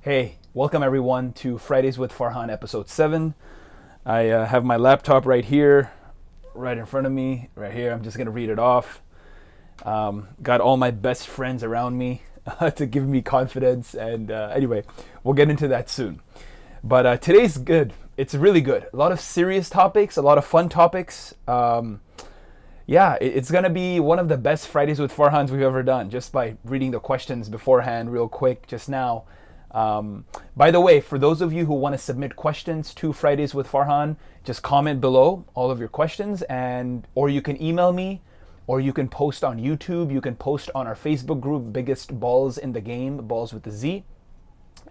Hey, welcome everyone to Fridays with Farhan episode 7. I have my laptop right here, right in front of me, right here. I'm just going to read it off. Got all my best friends around me to give me confidence. And anyway, we'll get into that soon. But today's good. It's really good. A lot of serious topics, a lot of fun topics. It's going to be one of the best Fridays with Farhans we've ever done, just by reading the questions beforehand real quick just now. By the way, for those of you who want to submit questions to Fridays with Farhan, just comment below all of your questions, or you can email me, or you can post on YouTube. You can post on our Facebook group, Biggest Balls in the Game, Balls with the Z,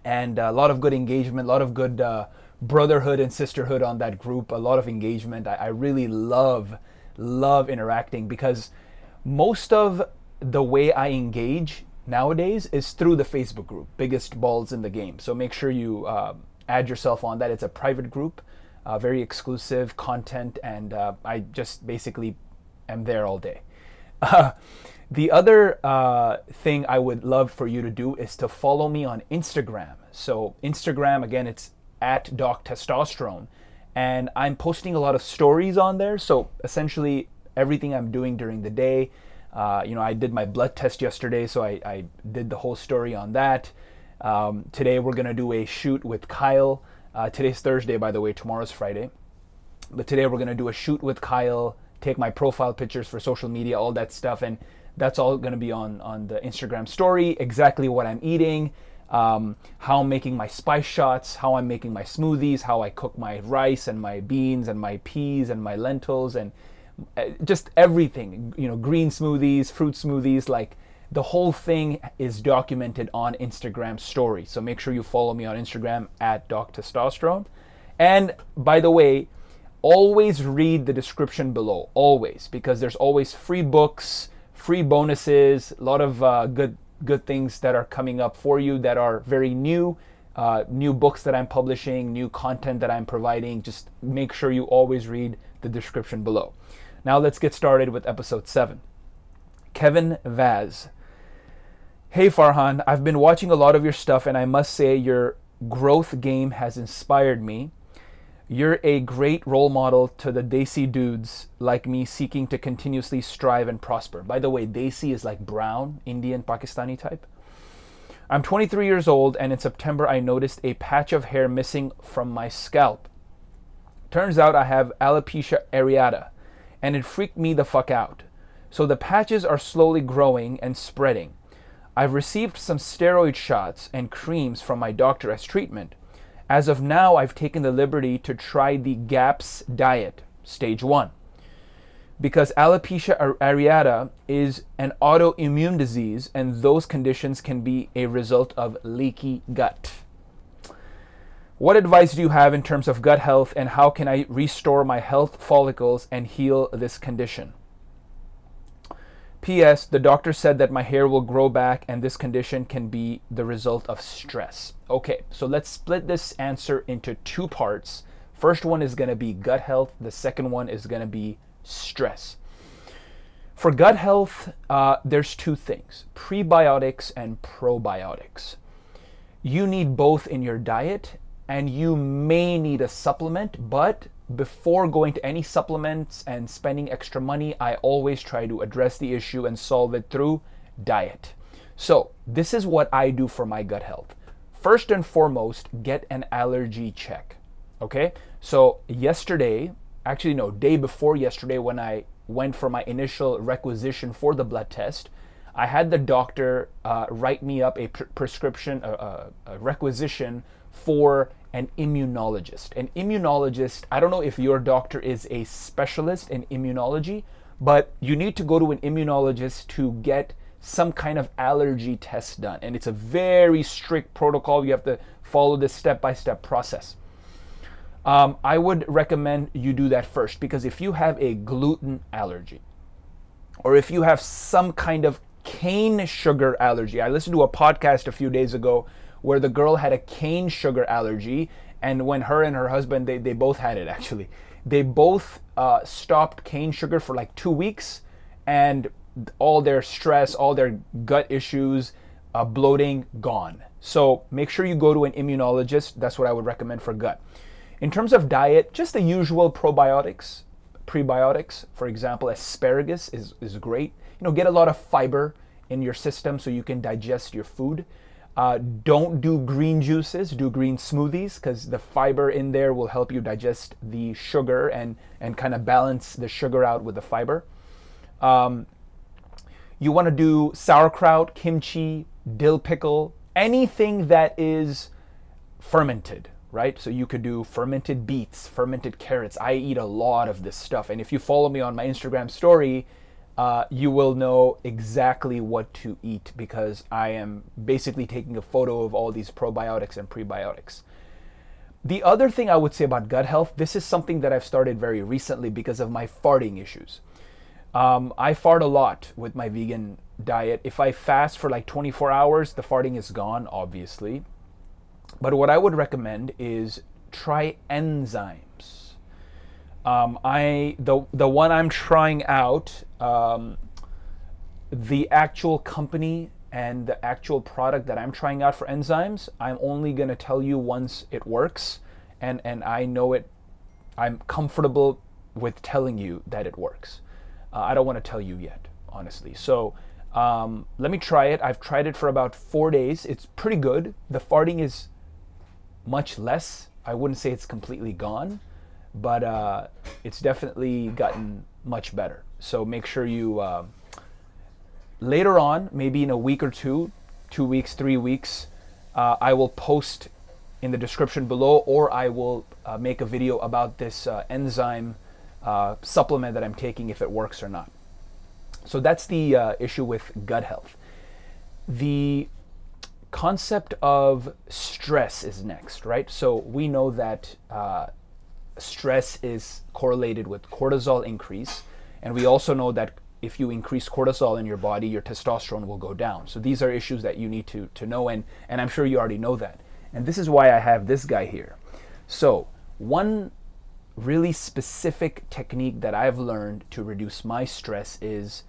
and a lot of good engagement, a lot of good brotherhood and sisterhood on that group, a lot of engagement. I really love interacting, because most of the way I engage nowadays is through the Facebook group, Biggest Balls in the Game. So make sure you add yourself on that. It's a private group, very exclusive content, and I just basically am there all day. The other thing I would love for you to do is to follow me on Instagram. So Instagram, again, it's at Doc Testosterone, and I'm posting a lot of stories on there. So essentially everything I'm doing during the day. I did my blood test yesterday, so I did the whole story on that. Today we're going to do a shoot with Kyle. Today's Thursday, by the way, tomorrow's Friday. But today we're going to do a shoot with Kyle, take my profile pictures for social media, all that stuff. And that's all going to be on the Instagram story, exactly what I'm eating, how I'm making my spice shots, how I'm making my smoothies, how I cook my rice and my beans and my peas and my lentils, and just everything, green smoothies, fruit smoothies, like the whole thing is documented on Instagram story. So make sure you follow me on Instagram at Doc Testosterone. And by the way, always read the description below, always, because there's always free books, free bonuses, a lot of good things that are coming up for you that are very new books that I'm publishing, new content that I'm providing. Just make sure you always read the description below. Now let's get started with episode 7. Kevin Vaz. Hey Farhan, I've been watching a lot of your stuff, and I must say your growth game has inspired me. You're a great role model to the Desi dudes like me seeking to continuously strive and prosper. By the way, Desi is like brown, Indian, Pakistani type. I'm 23 years old, and in September I noticed a patch of hair missing from my scalp. Turns out I have alopecia areata, and it freaked me the fuck out. So the patches are slowly growing and spreading. I've received some steroid shots and creams from my doctor as treatment. As of now, I've taken the liberty to try the GAPS diet, stage 1. Because alopecia areata is an autoimmune disease, and those conditions can be a result of leaky gut. What advice do you have in terms of gut health, and how can I restore my health follicles and heal this condition? P.S. The doctor said that my hair will grow back, and this condition can be the result of stress. Okay, so let's split this answer into 2 parts. First one is going to be gut health. The second one is going to be stress. For gut health, there's 2 things, prebiotics and probiotics. You need both in your diet, and you may need a supplement, but before going to any supplements and spending extra money, I always try to address the issue and solve it through diet. So this is what I do for my gut health. First and foremost, get an allergy check. Okay, so day before yesterday, when I went for my initial requisition for the blood test, I had the doctor write me up a prescription, a requisition for an immunologist. An immunologist, I don't know if your doctor is a specialist in immunology, but you need to go to an immunologist to get some kind of allergy test done. And it's a very strict protocol. You have to follow this step-by-step process. I would recommend you do that first, because if you have a gluten allergy, or if you have some kind of cane sugar allergy. I listened to a podcast a few days ago where the girl had a cane sugar allergy, and when her and her husband, they both had it actually. They both stopped cane sugar for like 2 weeks, and all their stress, all their gut issues, bloating, gone. So make sure you go to an immunologist. That's what I would recommend for gut. In terms of diet, just the usual probiotics, prebiotics. For example, asparagus is great. You know, get a lot of fiber in your system so you can digest your food. Don't do green juices, do green smoothies, because the fiber in there will help you digest the sugar and kind of balance the sugar out with the fiber. You want to do sauerkraut, kimchi, dill pickle, anything that is fermented, right? So you could do fermented beets, fermented carrots. I eat a lot of this stuff. And if you follow me on my Instagram story, you will know exactly what to eat, because I am basically taking a photo of all these probiotics and prebiotics. The other thing I would say about gut health, this is something that I've started very recently because of my farting issues. I fart a lot with my vegan diet. If I fast for like 24 hours, the farting is gone, obviously. But what I would recommend is try enzymes. The one I'm trying out, the actual company and the actual product that I'm trying out for enzymes, I'm only going to tell you once it works, and I know it, I'm comfortable with telling you that it works. I don't want to tell you yet, honestly. So let me try it. I've tried it for about 4 days. It's pretty good. The farting is much less. I wouldn't say it's completely gone, but it's definitely gotten much better. So make sure you, later on, maybe in a week or two, 2 weeks, 3 weeks, I will post in the description below, or I will make a video about this enzyme supplement that I'm taking, if it works or not. So that's the issue with gut health. The concept of stress is next, right? So we know that stress is correlated with cortisol increase, and we also know that if you increase cortisol in your body, your testosterone will go down. So these are issues that you need to know, and I'm sure you already know that. And this is why I have this guy here. So one really specific technique that I've learned to reduce my stress is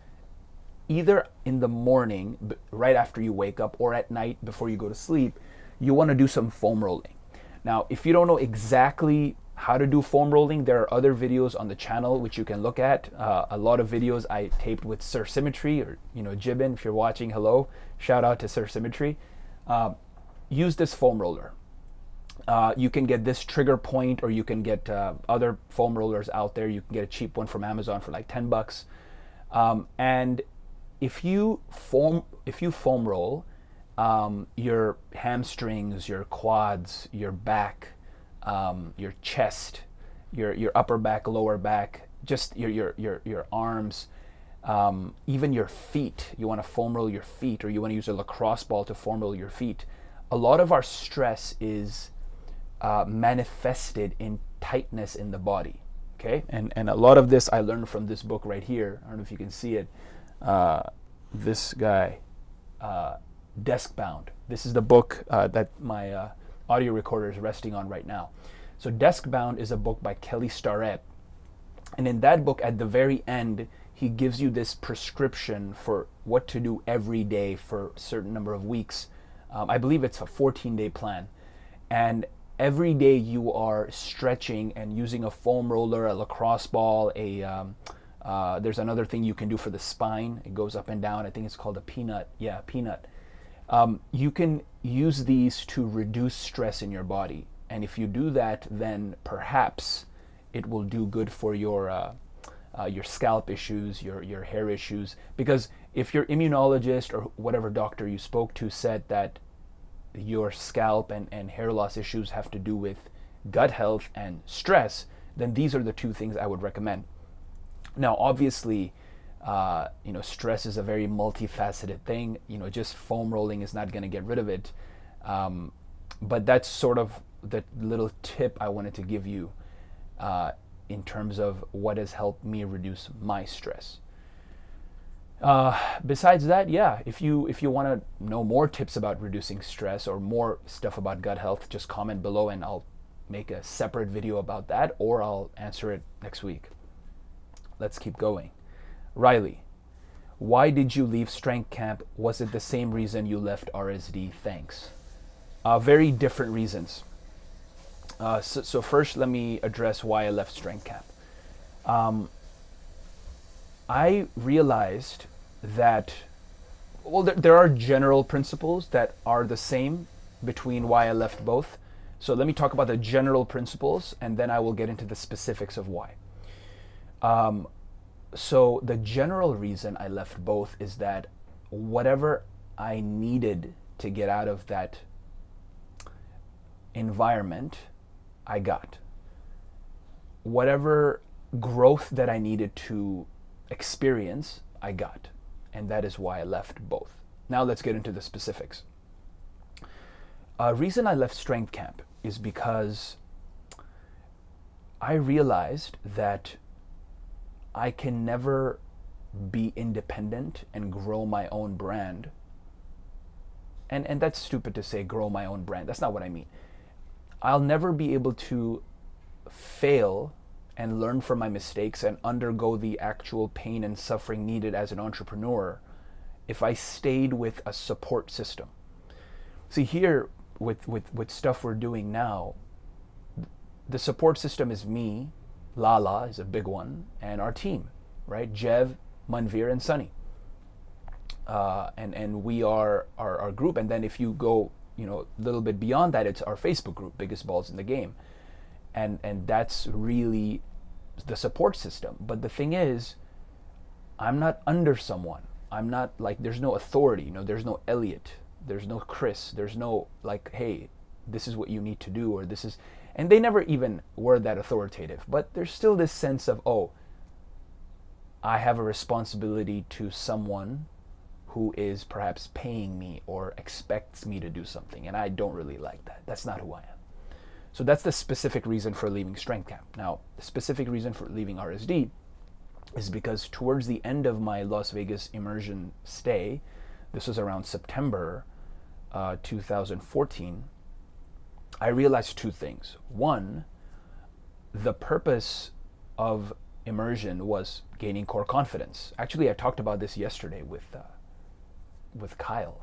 either in the morning, right after you wake up, or at night before you go to sleep, you want to do some foam rolling. Now, if you don't know exactly how to do foam rolling, there are other videos on the channel which you can look at. A lot of videos I taped with Sir Symmetry, or Jibin, if you're watching, hello, shout out to Sir Symmetry. Use this foam roller. You can get this trigger point, or you can get other foam rollers out there. You can get a cheap one from Amazon for like 10 bucks. And if you foam roll your hamstrings, your quads, your back, your chest, your upper back, lower back, just your arms, even your feet. You want to foam roll your feet, or you want to use a lacrosse ball to foam roll your feet. A lot of our stress is manifested in tightness in the body. Okay, and a lot of this I learned from this book right here. I don't know if you can see it. This guy, Desk Bound. This is the book that my audio recorder is resting on right now. So Desk Bound is a book by Kelly Starrett, and in that book, at the very end, he gives you this prescription for what to do every day for a certain number of weeks. I believe it's a 14-day plan, and every day you are stretching and using a foam roller, a lacrosse ball, there's another thing you can do for the spine. It goes up and down. I think it's called a peanut. Yeah, peanut. You can use these to reduce stress in your body. And if you do that, then perhaps it will do good for your scalp issues, your hair issues. Because if your immunologist or whatever doctor you spoke to said that your scalp and hair loss issues have to do with gut health and stress, then these are the two things I would recommend. Now, obviously, stress is a very multifaceted thing. Just foam rolling is not going to get rid of it. But that's sort of the little tip I wanted to give you in terms of what has helped me reduce my stress. Besides that, yeah, if you want to know more tips about reducing stress or more stuff about gut health, just comment below and I'll make a separate video about that, or I'll answer it next week. Let's keep going. Riley, Why did you leave strength camp? Was it the same reason you left RSD? Thanks. Very different reasons. So first, let me address why I left strength camp. I realized that, well, there are general principles that are the same between why I left both. So let me talk about the general principles, and then I will get into the specifics of why. So the general reason I left both is that whatever I needed to get out of that environment, I got. Whatever growth that I needed to experience, I got. And that is why I left both. Now let's get into the specifics. Reason I left strength camp is because I realized that I can never be independent and grow my own brand. And that's stupid to say grow my own brand. That's not what I mean. I'll never be able to fail and learn from my mistakes and undergo the actual pain and suffering needed as an entrepreneur if I stayed with a support system. See, here with stuff we're doing now, the support system is me, Lala is a big one, and our team, right? Jev, Manveer, and Sunny. And we are our group. And then if you go, a little bit beyond that, it's our Facebook group, Biggest Balls in the Game. And that's really the support system. But the thing is, I'm not under someone. I'm not like, there's no authority. There's no Elliot. There's no Chris. There's no like, hey, this is what you need to do, or this is, and they never even were that authoritative. But there's still this sense of, oh, I have a responsibility to someone who is perhaps paying me or expects me to do something. And I don't really like that. That's not who I am. So that's the specific reason for leaving strength camp. Now, the specific reason for leaving RSD is because towards the end of my Las Vegas immersion stay, this was around September 2014, I realized two things. One, the purpose of immersion was gaining core confidence. Actually, I talked about this yesterday with Kyle.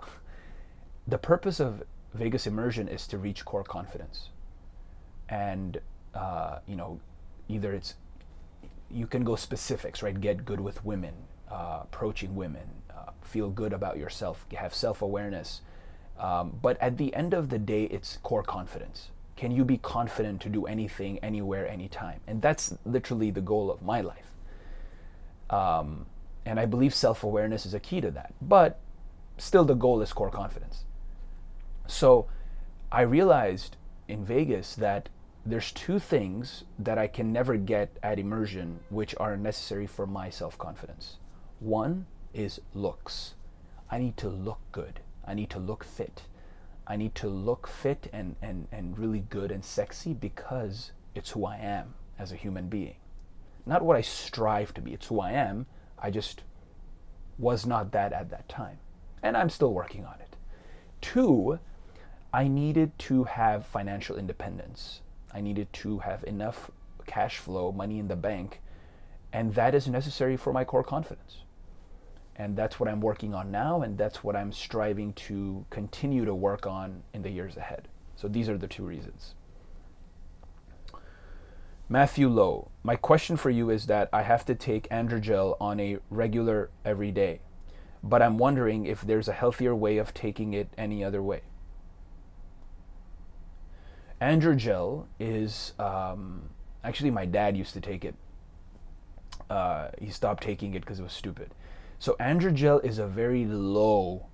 The purpose of Vegas immersion is to reach core confidence. And, either it's, you can go specifics, right? Get good with women, approaching women, feel good about yourself, have self-awareness. But at the end of the day, it's core confidence. Can you be confident to do anything, anywhere, anytime? And that's literally the goal of my life. And I believe self-awareness is a key to that. But still the goal is core confidence. So I realized in Vegas that there's two things that I can never get at immersion which are necessary for my self-confidence. One is looks. I need to look good. I need to look fit. I need to look fit and really good and sexy because it's who I am as a human being. Not what I strive to be, it's who I am. I just was not that at that time. And I'm still working on it. Two, I needed to have financial independence. I needed to have enough cash flow, money in the bank, and that is necessary for my core confidence. And that's what I'm working on now, and that's what I'm striving to continue to work on in the years ahead. So these are the two reasons. Matthew Lowe, my question for you is that I have to take androgel on a regular every day, but I'm wondering if there's a healthier way of taking it any other way. Androgel is, actually my dad used to take it. He stopped taking it because it was stupid. So androgel is a very low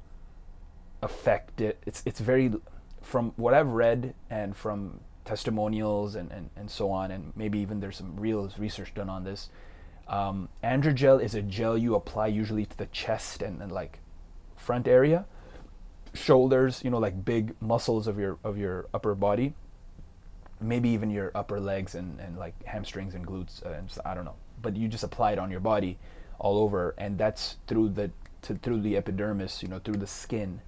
effect. It's very, from what I've read and from testimonials and so on, and maybe even there's some real research done on this. Androgel is a gel you apply usually to the chest and like front area, shoulders, like big muscles of your upper body. Maybe even your upper legs and like hamstrings and glutes, and I don't know. But you just apply it on your body all over, and that's through the epidermis, through the skin.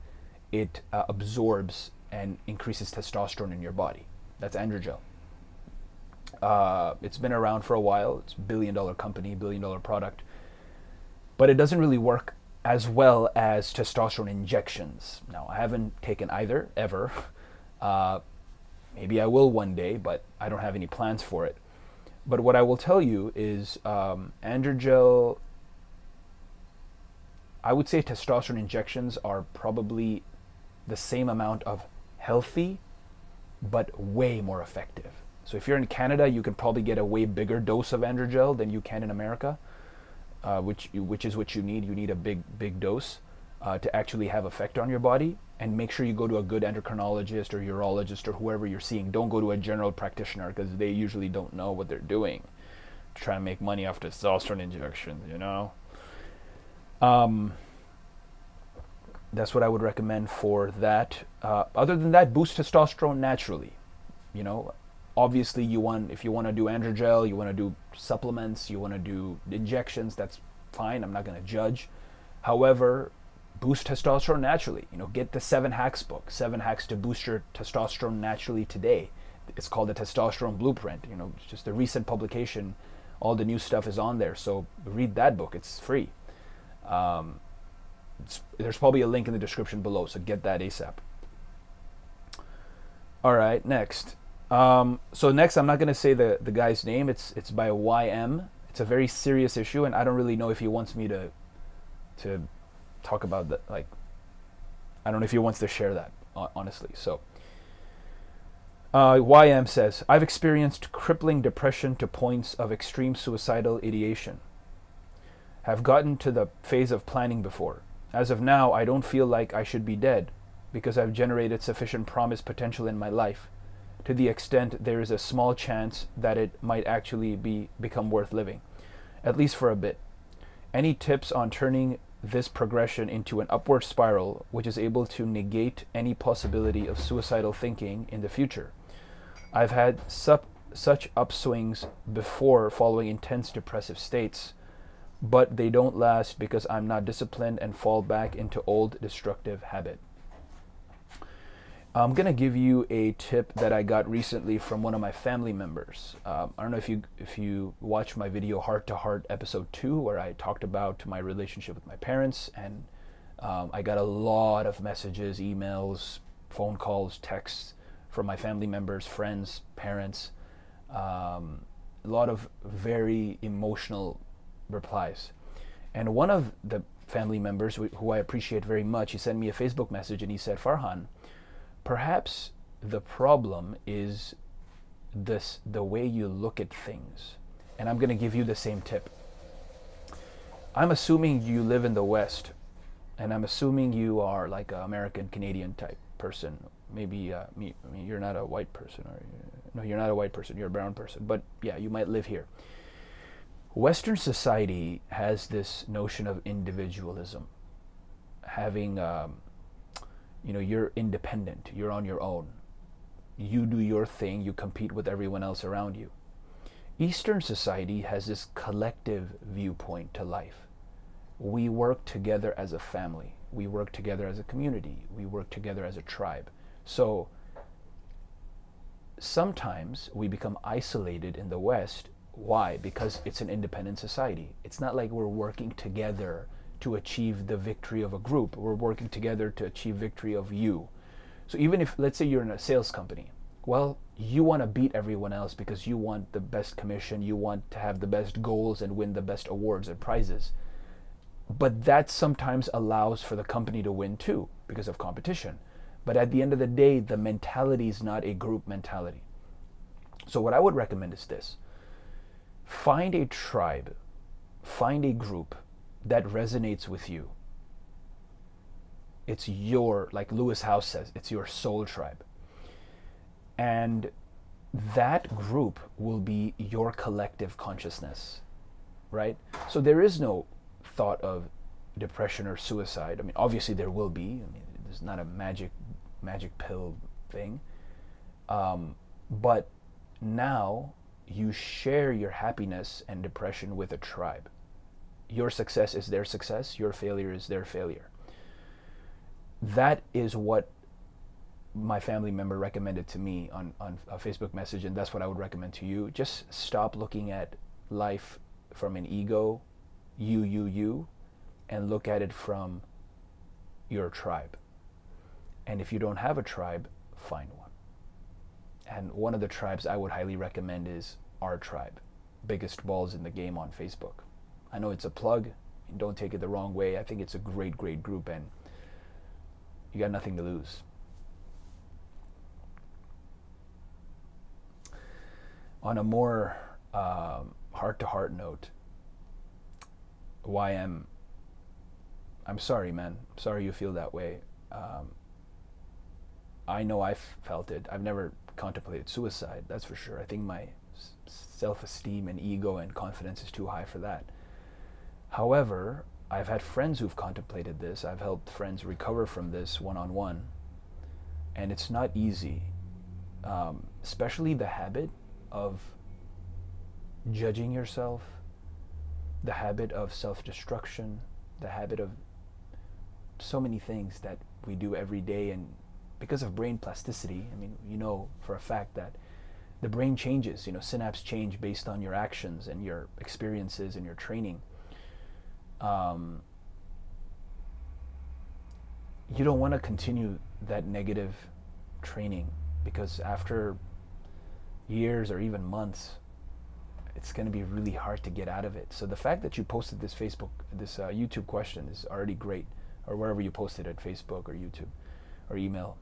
It absorbs and increases testosterone in your body. That's androgel. It's been around for a while. It's a $1 billion company, $1 billion product. But it doesn't really work as well as testosterone injections. Now, I haven't taken either, ever. Maybe I will one day, but I don't have any plans for it. But what I will tell you is androgel, I would say testosterone injections are probably the same amount of healthy, but way more effective. So if you're in Canada, you can probably get a way bigger dose of androgel than you can in America, which is what you need. You need a big dose to actually have effect on your body. And make sure you go to a good endocrinologist or urologist or whoever you're seeing. Don't go to a general practitioner, because they usually don't know what they're doing to try and make money off testosterone injections, you know? That's what I would recommend for that. Other than that, boost testosterone naturally. You know, obviously if you want to do androgel, you want to do supplements, you want to do injections, that's fine. I'm not going to judge. However, boost testosterone naturally. You know, get the 7 Hacks book, 7 Hacks to Boost Your Testosterone Naturally Today. It's called the Testosterone Blueprint. You know, it's just a recent publication. All the new stuff is on there. So read that book. It's free. There's probably a link in the description below, so get that ASAP. All right, next. So next, I'm not going to say the guy's name. It's by YM. It's a very serious issue, and I don't really know if he wants me to talk about that. Like, I don't know if he wants to share that, honestly. So YM says, I've experienced crippling depression to points of extreme suicidal ideation. Have gotten to the phase of planning before. As of now, I don't feel like I should be dead, because I've generated sufficient promised potential in my life, to the extent there is a small chance that it might actually become worth living, at least for a bit. Any tips on turning this progression into an upward spiral which is able to negate any possibility of suicidal thinking in the future? I've had such upswings before following intense depressive states, but they don't last because I'm not disciplined and fall back into old destructive habit. I'm gonna give you a tip that I got recently from one of my family members. I don't know if you watched my video Heart to Heart episode 2, where I talked about my relationship with my parents, and I got a lot of messages, emails, phone calls, texts from my family members, friends, parents, a lot of very emotional replies. And one of the family members, who I appreciate very much, he sent me a Facebook message and he said, Farhan, perhaps the problem is the way you look at things. And I'm going to give you the same tip. I'm assuming you live in the West, and I'm assuming you are like an American Canadian type person. Maybe I mean, you're not a white person, or no, you're not a white person, you're a brown person, but yeah, you might live here. Western society has this notion of individualism, having you know, you're independent, you're on your own, you do your thing, you compete with everyone else around you. Eastern society has this collective viewpoint to life. We work together as a family, we work together as a community, we work together as a tribe. So sometimes we become isolated in the West. Why? Because it's an independent society. It's not like we're working together to achieve the victory of a group. We're working together to achieve victory of you. So even if, let's say you're in a sales company, well, you want to beat everyone else because you want the best commission, you want to have the best goals and win the best awards and prizes. But that sometimes allows for the company to win too, because of competition. But at the end of the day, the mentality is not a group mentality. So what I would recommend is this. Find a tribe, find a group that resonates with you. It's your, like Lewis House says, it's your soul tribe. And that group will be your collective consciousness, right? So there is no thought of depression or suicide. I mean, obviously there will be. I mean, there's not a magic pill thing. But now you share your happiness and depression with a tribe. Your success is their success, your failure is their failure. That is what my family member recommended to me on a Facebook message, and that's what I would recommend to you. Just stop looking at life from an ego, you, and look at it from your tribe. And if you don't have a tribe, find one. And one of the tribes I would highly recommend is our tribe, Biggest Balls in the Game on Facebook. I know it's a plug, and don't take it the wrong way. I think it's a great, great group, and you got nothing to lose. On a more heart-to-heart note, YM, I'm sorry, man. I'm sorry you feel that way. I know I've felt it. I've never contemplated suicide, that's for sure. I think my self-esteem and ego and confidence is too high for that. However, I've had friends who've contemplated this. I've helped friends recover from this one-on-one, and it's not easy, especially the habit of judging yourself, the habit of self-destruction, the habit of so many things that we do every day. And because of brain plasticity, I mean, you know for a fact that the brain changes, you know, synapses change based on your actions and your experiences and your training. You don't want to continue that negative training, because after years or even months, it's going to be really hard to get out of it. So the fact that you posted this YouTube question is already great, or wherever you posted it, Facebook or YouTube or email.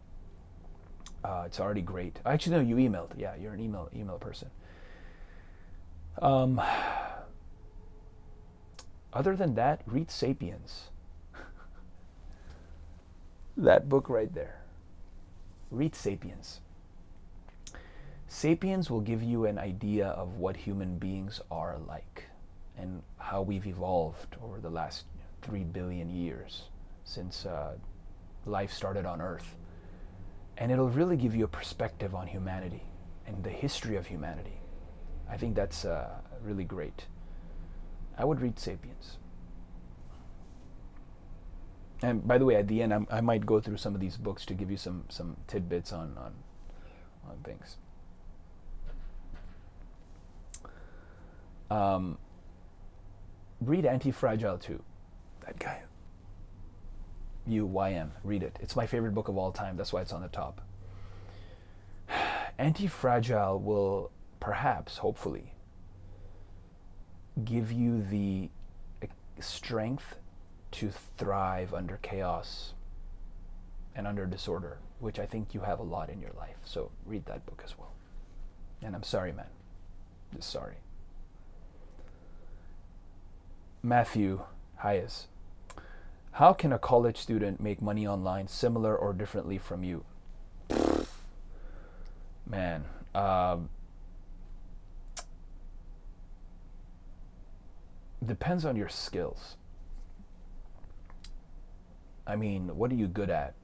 It's already great. Actually, no, you emailed. Yeah, you're an email person. Other than that, read Sapiens. That book right there. Read Sapiens. Sapiens will give you an idea of what human beings are like and how we've evolved over the last 3 billion years since life started on Earth. And it'll really give you a perspective on humanity and the history of humanity. I think that's really great. I would read Sapiens. And by the way, at the end, I might go through some of these books to give you some tidbits on things. Read Anti-Fragile too. That guy. YM. Read it. It's my favorite book of all time. That's why it's on the top. Anti-Fragile will perhaps, hopefully, give you the strength to thrive under chaos and under disorder, which I think you have a lot in your life. So read that book as well. And I'm sorry, man. Just sorry. Matthew Hayes. How can a college student make money online similar or differently from you? Man, depends on your skills. I mean, what are you good at?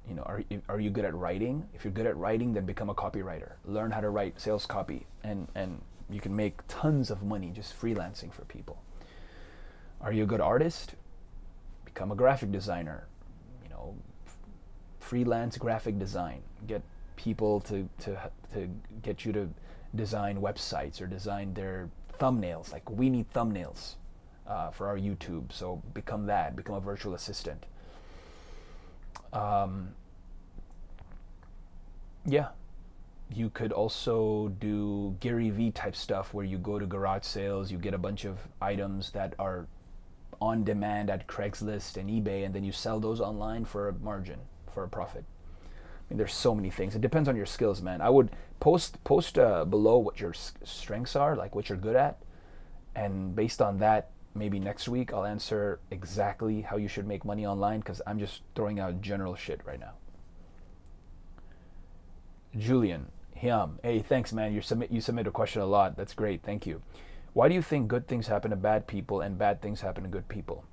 You know, are you good at writing? If you're good at writing, then become a copywriter. Learn how to write sales copy, and you can make tons of money just freelancing for people. Are you a good artist? Become a graphic designer. You know, freelance graphic design. Get people to get you to design websites or design their thumbnails. Like, we need thumbnails for our YouTube, so become that. Become a virtual assistant. Yeah, you could also do Gary Vee type stuff where you go to garage sales, you get a bunch of items that are on demand at Craigslist and eBay, and then you sell those online for a margin, for a profit. I mean, there's so many things. It depends on your skills, man. I would post below what your strengths are, like what you're good at, and based on that, maybe next week I'll answer exactly how you should make money online, because I'm just throwing out general shit right now. Julian, hey, thanks, man. You submit a question a lot. That's great. Thank you. Why do you think good things happen to bad people and bad things happen to good people?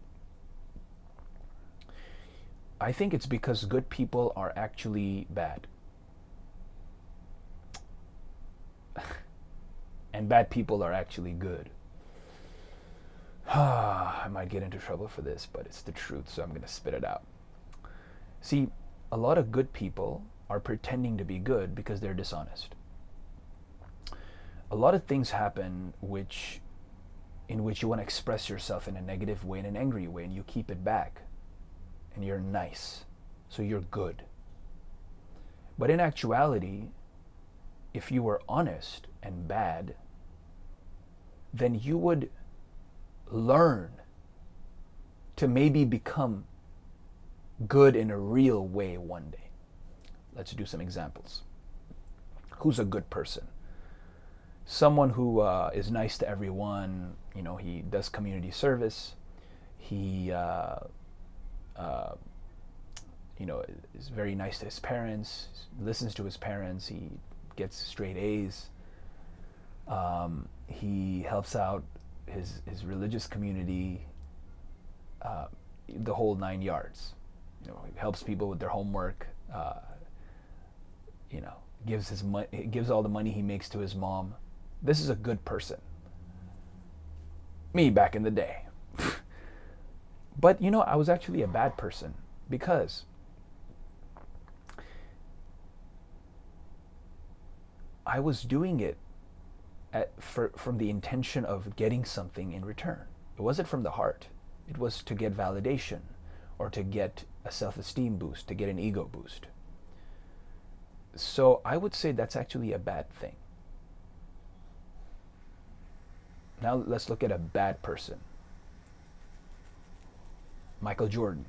I think it's because good people are actually bad. And bad people are actually good. I might get into trouble for this, but it's the truth, so I'm going to spit it out. See, a lot of good people are pretending to be good because they're dishonest. A lot of things happen which in which you want to express yourself in a negative way, in an angry way, and you keep it back. And you're nice. So you're good. But in actuality, if you were honest and bad, then you would learn to maybe become good in a real way one day. Let's do some examples. Who's a good person? Someone who is nice to everyone. You know, he does community service. He, you know, is very nice to his parents, listens to his parents. He gets straight A's. He helps out his religious community, the whole 9 yards. You know, he helps people with their homework. You know, gives all the money he makes to his mom. This is a good person. Me back in the day. But you know, I was actually a bad person because I was doing it from the intention of getting something in return. It wasn't from the heart. It was to get validation or to get a self-esteem boost, to get an ego boost. So I would say that's actually a bad thing. Now let's look at a bad person. Michael Jordan.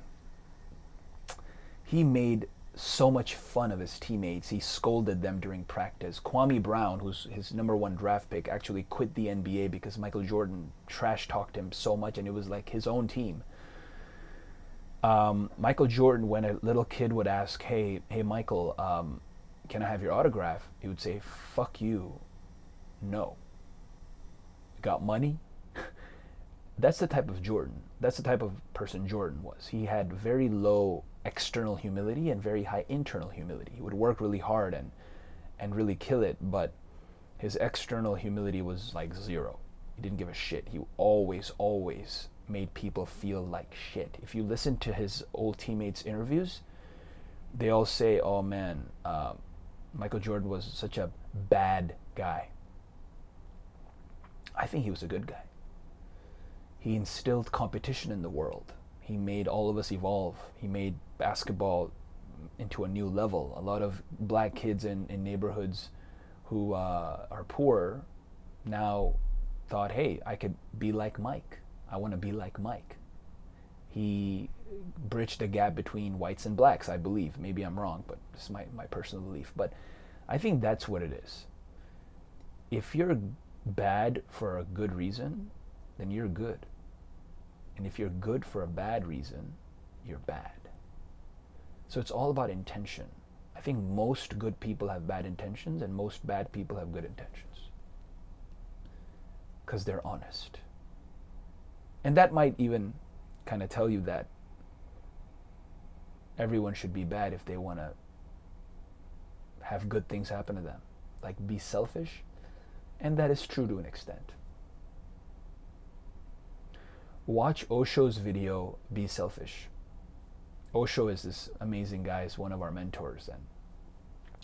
He made so much fun of his teammates. He scolded them during practice. Kwame Brown, who's his #1 draft pick, actually quit the NBA because Michael Jordan trash talked him so much, and it was like his own team. Michael Jordan, when a little kid would ask, hey Michael, can I have your autograph? He would say, fuck you, no. Got money? That's the type of Jordan. That's the type of person Jordan was. He had very low external humility and very high internal humility. He would work really hard and really kill it, but his external humility was like zero. He didn't give a shit. He always made people feel like shit. If you listen to his old teammates' interviews, they all say, oh man, Michael Jordan was such a bad guy. I think he was a good guy. He instilled competition in the world. He made all of us evolve. He made basketball into a new level. A lot of black kids in neighborhoods who are poor now thought, hey, I could be like Mike. I want to be like Mike. He bridged the gap between whites and blacks, I believe. Maybe I'm wrong, but this is my personal belief. But I think that's what it is. If you're bad for a good reason, then you're good. And if you're good for a bad reason, you're bad. So it's all about intention. I think most good people have bad intentions and most bad people have good intentions. Because they're honest. And that might even kind of tell you that everyone should be bad if they want to have good things happen to them. Like be selfish. And that is true to an extent. Watch Osho's video, Be Selfish. Osho is this amazing guy, is one of our mentors, and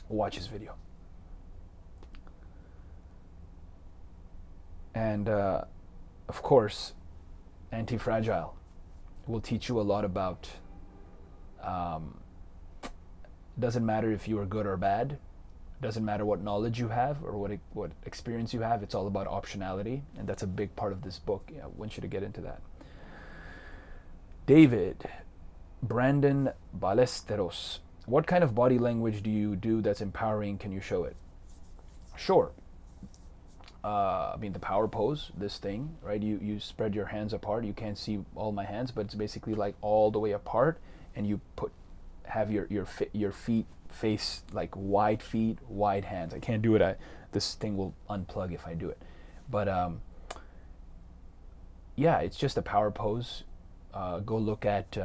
watch his video. And of course, Anti-Fragile will teach you a lot about, doesn't matter if you are good or bad, doesn't matter what knowledge you have or what experience you have, it's all about optionality, and that's a big part of this book. I want you to get into that. David, Brandon Ballesteros, what kind of body language do you do that's empowering? Can you show it? Sure. I mean, the power pose, this thing, right? You spread your hands apart. You can't see all my hands, but it's basically like all the way apart, and you have your feet face like wide feet, wide hands. I can't do it. This thing will unplug if I do it. But yeah, it's just a power pose. Go look at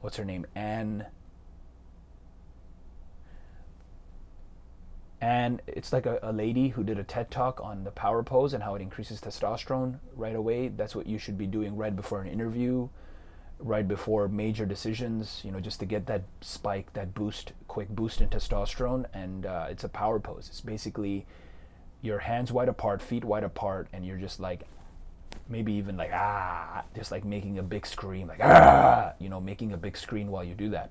what's her name, Anne. And it's like a lady who did a TED talk on the power pose and how it increases testosterone right away. That's what you should be doing right before an interview, right before major decisions, you know, just to get that spike, that boost, quick boost in testosterone. And it's a power pose. It's basically your hands wide apart, feet wide apart, and you're just like maybe even like, just like making a big scream, like, making a big scream while you do that.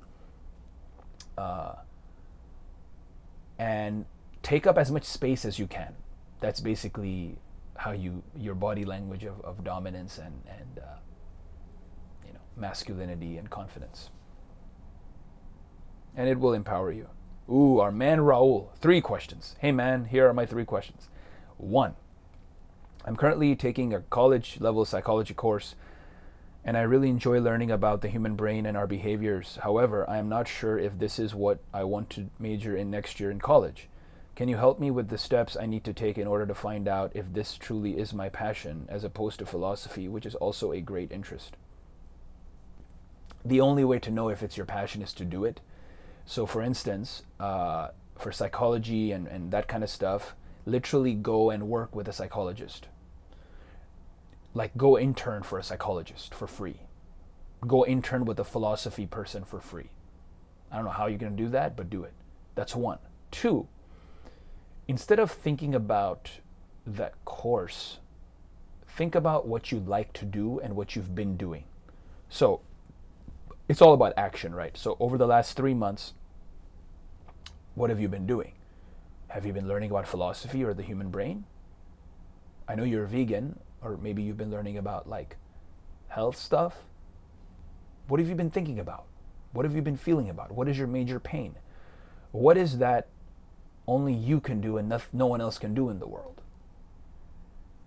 And take up as much space as you can. That's basically how your body language of dominance and masculinity and confidence. And it will empower you. Ooh, our man Raul, 3 questions. Hey man, here are my 3 questions. 1, I'm currently taking a college level psychology course, and I really enjoy learning about the human brain and our behaviors. However, I am not sure if this is what I want to major in next year in college. Can you help me with the steps I need to take in order to find out if this truly is my passion, as opposed to philosophy, which is also a great interest? The only way to know if it's your passion is to do it. So for instance, for psychology and that kind of stuff, literally go and work with a psychologist. Like go intern for a psychologist for free. Go intern with a philosophy person for free. I don't know how you're going to do that, but do it. That's 1. 2, instead of thinking about that course, think about what you like to do and what you've been doing. So it's all about action, right? So over the last 3 months, what have you been doing? Have you been learning about philosophy or the human brain? I know you're a vegan, or maybe you've been learning about like health stuff. What have you been thinking about? What have you been feeling about? What is your major pain? What is that only you can do and no one else can do in the world?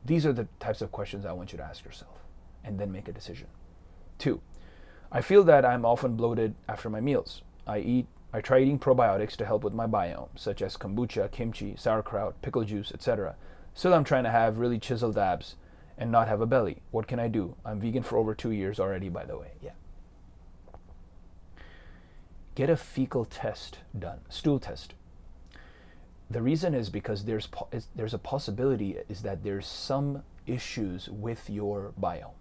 These are the types of questions I want you to ask yourself, and then make a decision. 2, I feel that I'm often bloated after my meals. I try eating probiotics to help with my biome, such as kombucha, kimchi, sauerkraut, pickle juice, etc. Still, I'm trying to have really chiseled abs and not have a belly. What can I do? I'm vegan for over 2 years already, by the way. Yeah. Get a fecal test done, stool test. The reason is because there's a possibility is that there's some issues with your biome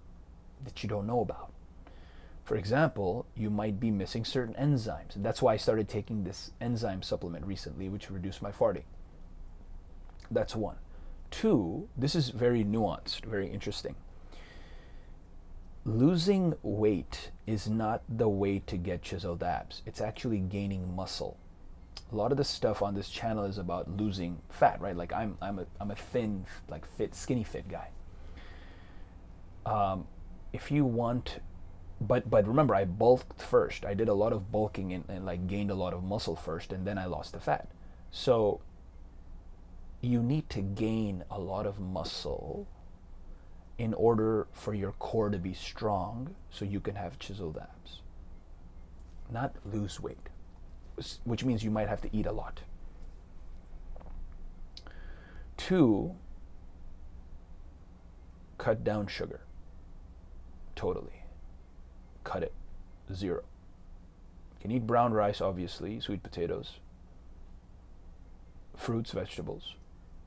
that you don't know about. For example, you might be missing certain enzymes. And that's why I started taking this enzyme supplement recently, which reduced my farting. That's 1. 2, this is very nuanced, very interesting. Losing weight is not the way to get chiseled abs. It's actually gaining muscle. A lot of the stuff on this channel is about losing fat, right? Like I'm a thin, like fit, skinny fit guy. If you want, but remember, I bulked first. I did a lot of bulking and like gained a lot of muscle first, and then I lost the fat. So you need to gain a lot of muscle in order for your core to be strong, so you can have chiseled abs. Not lose weight, which means you might have to eat a lot. 2, cut down sugar. Totally. Cut it. 0. You can eat brown rice, obviously, sweet potatoes, fruits, vegetables.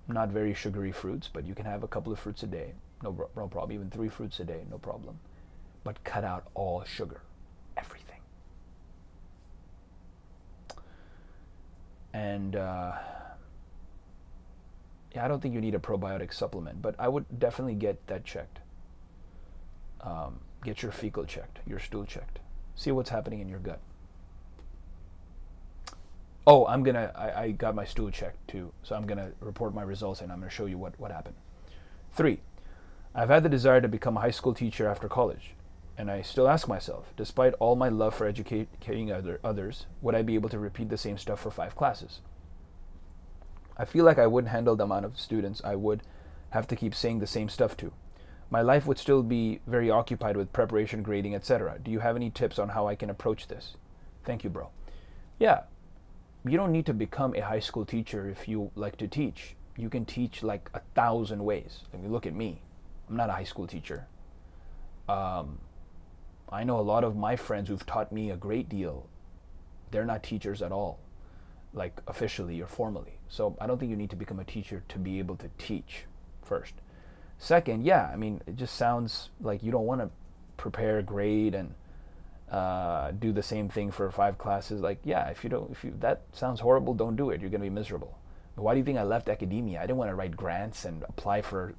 Not very sugary fruits, but you can have a couple of fruits a day. No problem. Even 3 fruits a day, no problem. But cut out all sugar. Everything. And yeah, I don't think you need a probiotic supplement, but I would definitely get that checked. Get your fecal checked, your stool checked. See what's happening in your gut. Oh, I got my stool checked too, so I'm gonna report my results and I'm gonna show you what happened. 3, I've had the desire to become a high school teacher after college, and I still ask myself, despite all my love for educating others, would I be able to repeat the same stuff for 5 classes? I feel like I wouldn't handle the amount of students I would have to keep saying the same stuff to. My life would still be very occupied with preparation, grading, etc. Do you have any tips on how I can approach this? Thank you, bro. Yeah, you don't need to become a high school teacher if you like to teach. You can teach like 1,000 ways. I mean, look at me. I'm not a high school teacher. I know a lot of my friends who've taught me a great deal. They're not teachers at all, like officially or formally. So I don't think you need to become a teacher to be able to teach first. Second, yeah, I mean, it just sounds like you don't want to prepare, grade, and do the same thing for 5 classes. Like, yeah, if that sounds horrible, don't do it. You're going to be miserable. But why do you think I left academia? I didn't want to write grants and apply for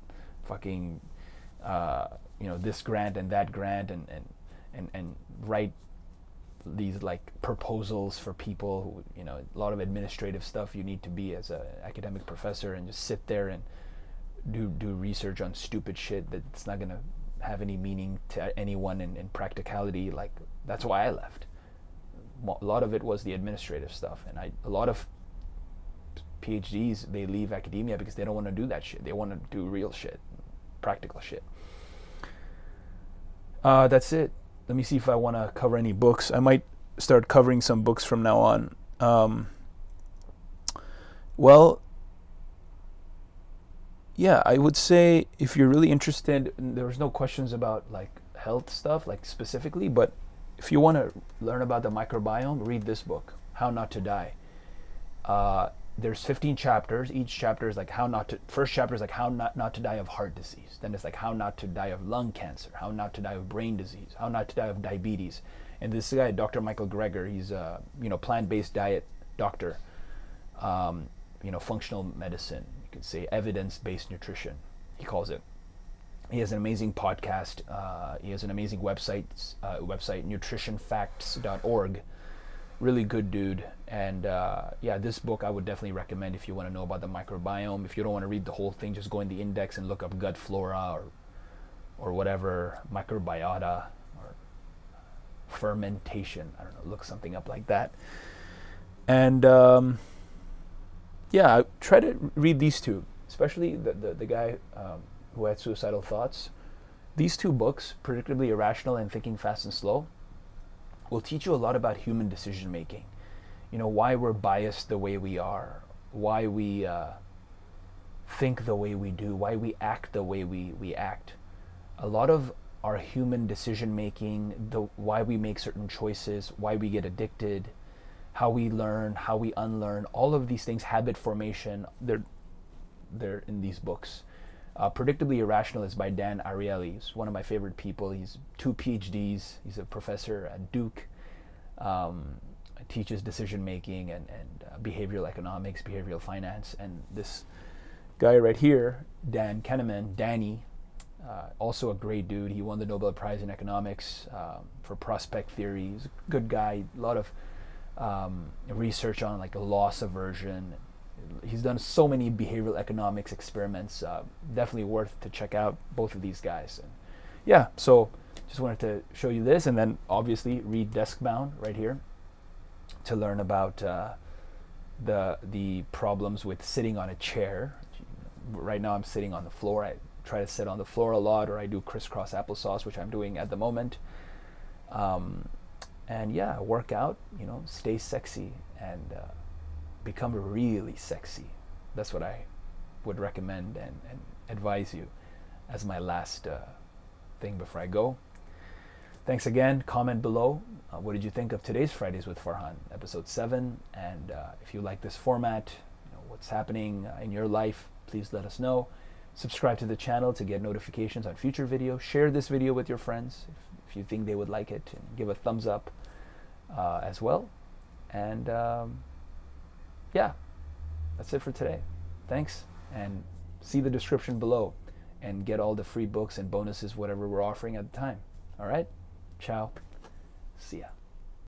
fucking this grant and that grant, and write these like proposals for people who, a lot of administrative stuff you need to be as an academic professor, and just sit there and do research on stupid shit that's not going to have any meaning to anyone in practicality. Like, that's why I left. A lot of it was the administrative stuff, and a lot of PhDs, they leave academia because they don't want to do that shit. They want to do real shit, practical shit. That's it. Let me see if I want to cover any books. I might start covering some books from now on. Well, yeah, I would say if you're really interested, there was no questions about like health stuff, like specifically, but if you want to learn about the microbiome, read this book, How Not to Die. There's 15 chapters. Each chapter is like first chapter is like how not to die of heart disease. Then it's like how not to die of lung cancer, how not to die of brain disease, how not to die of diabetes. And this guy, Dr. Michael Greger, he's a plant-based diet doctor, functional medicine. You could say evidence-based nutrition, he calls it. He has an amazing podcast. He has an amazing website, nutritionfacts.org. Really good dude. And this book I would definitely recommend if you want to know about the microbiome. If you don't want to read the whole thing, just go in the index and look up gut flora or whatever, microbiota or fermentation. I don't know, look something up like that. And I try to read these two, especially the guy who had suicidal thoughts. These two books, Predictably Irrational and Thinking Fast and Slow, will teach you a lot about human decision making. Why we're biased the way we are, why we think the way we do, why we act the way we act. A lot of our human decision making, why we make certain choices, why we get addicted, how we learn, how we unlearn, all of these things, habit formation, they're in these books. Predictably Irrational is by Dan Ariely. He's one of my favorite people. He's 2 PhDs. He's a professor at Duke. Teaches decision making and behavioral economics, behavioral finance. And this guy right here, Dan Kahneman, Danny, also a great dude. He won the Nobel Prize in economics for prospect theory. He's a good guy. A lot of research on like a loss aversion. He's done so many behavioral economics experiments. Definitely worth to check out both of these guys. And so just wanted to show you this, and then obviously read Deskbound right here to learn about the problems with sitting on a chair. Right now I'm sitting on the floor. I try to sit on the floor a lot, or I do crisscross applesauce, which I'm doing at the moment. Work out, stay sexy, and become really sexy. That's what I would recommend and advise you as my last thing before I go. Thanks again. Comment below. What did you think of today's Fridays with Farhan, episode 7? And if you like this format, what's happening in your life, please let us know. Subscribe to the channel to get notifications on future videos. Share this video with your friends if you think they would like it, and give a thumbs up as well. And that's it for today. Thanks, and see the description below and get all the free books and bonuses, whatever we're offering at the time. All right? Ciao. See ya.